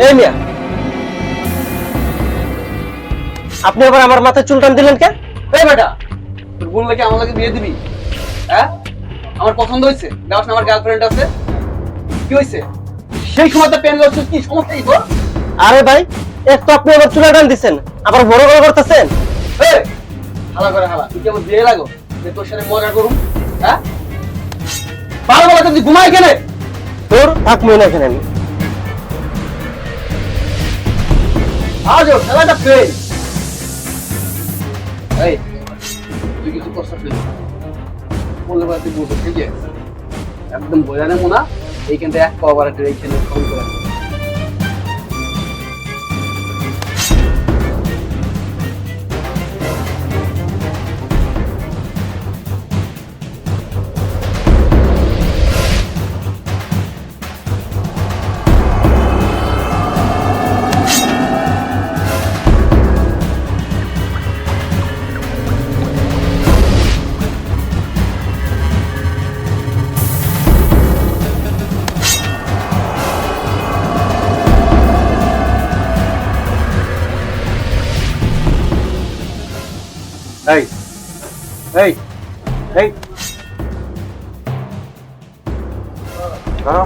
এই মিয়া, আপনি আবার আমার মাথায় চুল টান দিলেন কেন? এই বেটা, তোর বোন লাগে আমার লাগে বিয়ে দিবি? হ্যাঁ, আমার পছন্দ হয়েছে, দেওয়াস না আমার গার্লফ্রেন্ড আছে, কি হয়েছে? সেই সময় তো প্যান লড়ছিস, কি সমস্যা কি তোর? আরে ভাই, এক তো আপনি আমার চুল টান দিচ্ছেন, আবার বড় বড় করতেছেন। এই, হালা করে হালা, তুই কি আমার বিয়ে লাগো যে তোর সাথে মজা করুম? হ্যাঁ, ভালো ভালো তুই ঘুমাই কেন? তোর থাকবো না এখানে আমি। আজও খেলাটা ফেল। এই, তুই কিছু করছিস না, বললে তুই বুঝে ঠিক আছে, একদম বোঝা নেবো না, এইখান থেকে এক পাওয়ার একটা এইখানে ফোন করে। এই এই এই